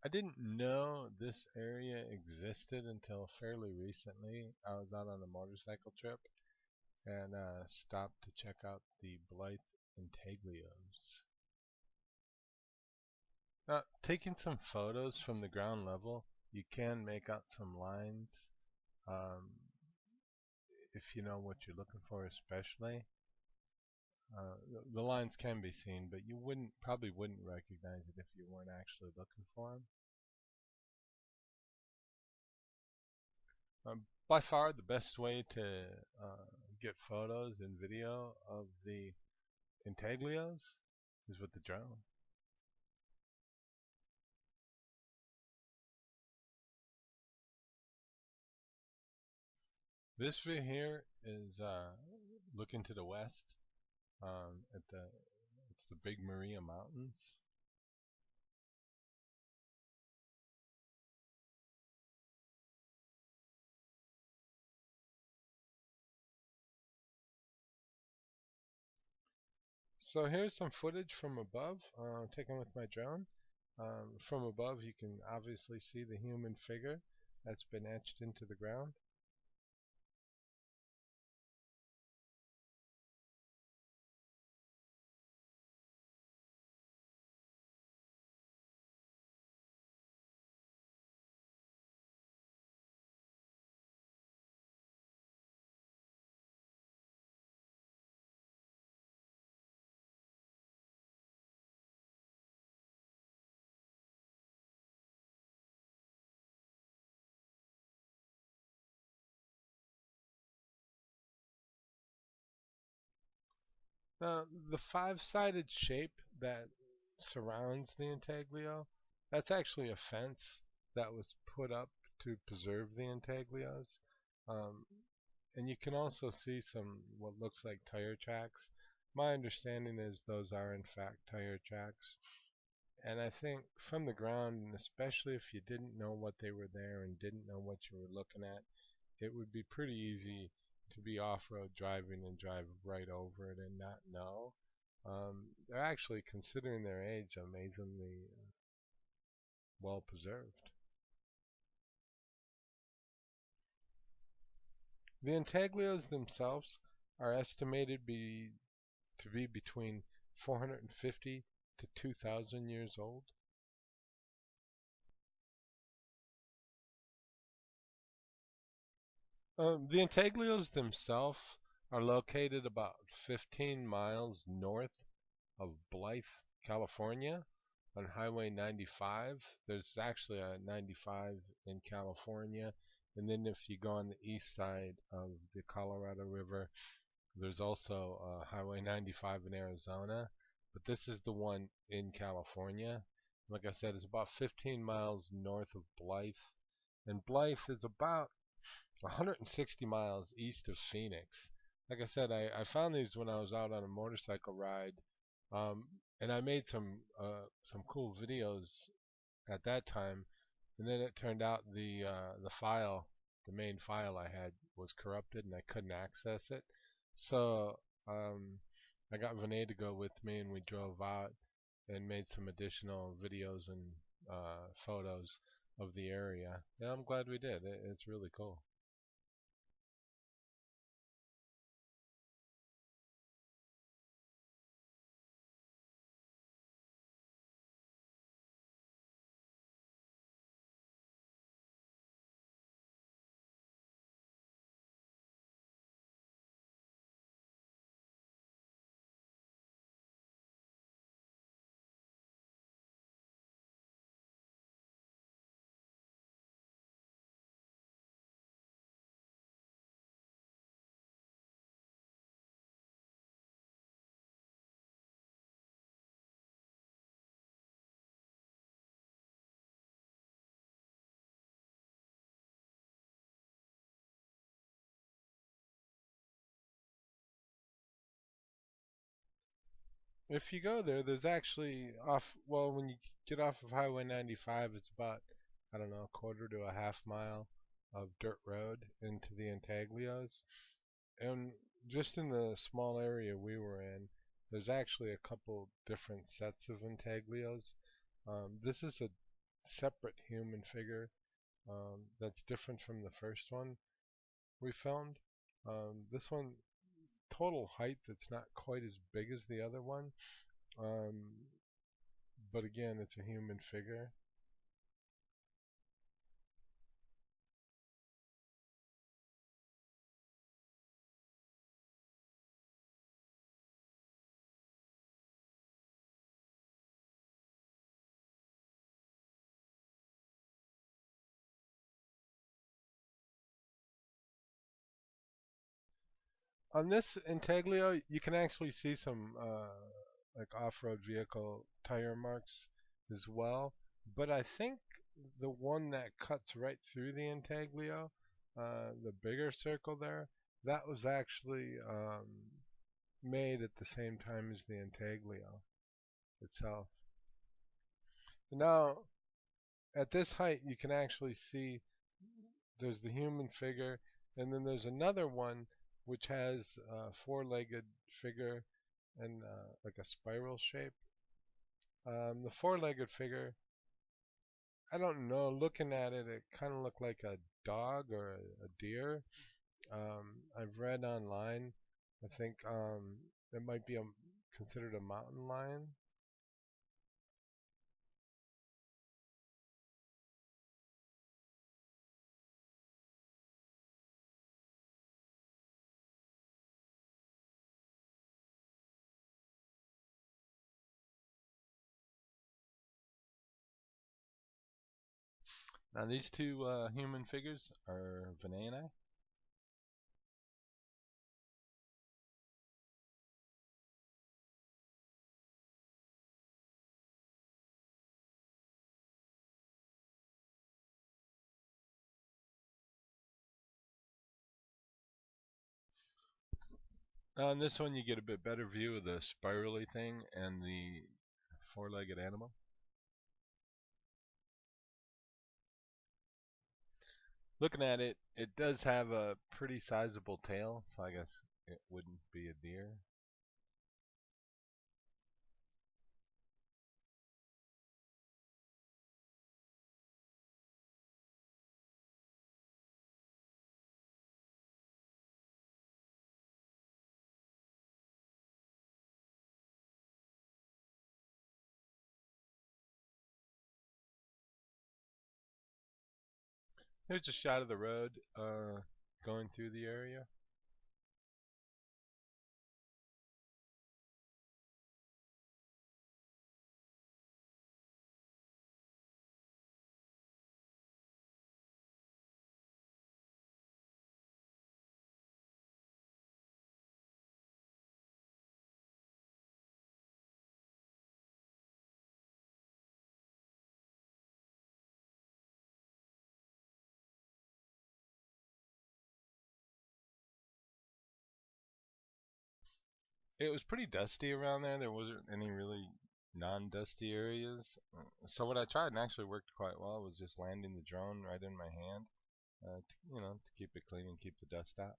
I didn't know this area existed until fairly recently. I was out on a motorcycle trip and stopped to check out the Blythe Intaglios. Taking some photos from the ground level, you can make out some lines um, if you know what you're looking for, especially. The lines can be seen, but you probably wouldn't recognize it if you weren't actually looking for them. By far, the best way to get photos and video of the intaglios is with the drone. This view here is looking to the west at it's the Big Maria Mountains. So here's some footage from above, taken with my drone. From above, you can obviously see the human figure that's been etched into the ground. Now, the five-sided shape that surrounds the intaglio, that's actually a fence that was put up to preserve the intaglios. Um, and you can also see some what looks like tire tracks. My understanding is those are in fact tire tracks. And I think from the ground, and especially if you didn't know what they were there and didn't know what you were looking at, it would be pretty easy to be off-road driving and drive right over it and not know. They're actually, considering their age, amazingly well preserved. The intaglios themselves are estimated to be between 450 to 2,000 years old. The intaglios themselves are located about 15 miles north of Blythe, California, on Highway 95. There's actually a 95 in California, and then if you go on the east side of the Colorado River, there's also Highway 95 in Arizona, but this is the one in California. Like I said, it's about 15 miles north of Blythe, and Blythe is about 160 miles east of Phoenix. Like I said, I found these when I was out on a motorcycle ride, um, and I made some cool videos at that time. And then it turned out the main file I had was corrupted, and I couldn't access it. So I got Vinay to go with me, and we drove out and made some additional videos and photos of the area. Yeah, I'm glad we did. It's really cool. If you go there, there's actually well, when you get off of Highway 95, it's about, I don't know, a quarter to a half mile of dirt road into the Intaglios. And just in the small area we were in, there's actually a couple different sets of Intaglios. This is separate human figure that's different from the first one we found. This one, total height, that's not quite as big as the other one, um, but again, it's a human figure. On this Intaglio, you can actually see some like off-road vehicle tire marks as well. But I think the one that cuts right through the Intaglio, the bigger circle there, that was actually made at the same time as the Intaglio itself. Now, at this height, you can actually see there's the human figure, and then there's another one which has a four-legged figure and like a spiral shape. The four-legged figure, I don't know, looking at it, it kind of looked like a dog or a deer. I've read online, I think it might be considered a mountain lion. Now these two human figures are Vinay. On this one, you get a bit better view of the spirally thing and the four-legged animal. Looking at it, it does have a pretty sizable tail, so I guess it wouldn't be a deer. Here's a shot of the road going through the area. It was pretty dusty around there. There wasn't any really non-dusty areas. So what I tried, and actually worked quite well, was just landing the drone right in my hand, to keep it clean and keep the dust out.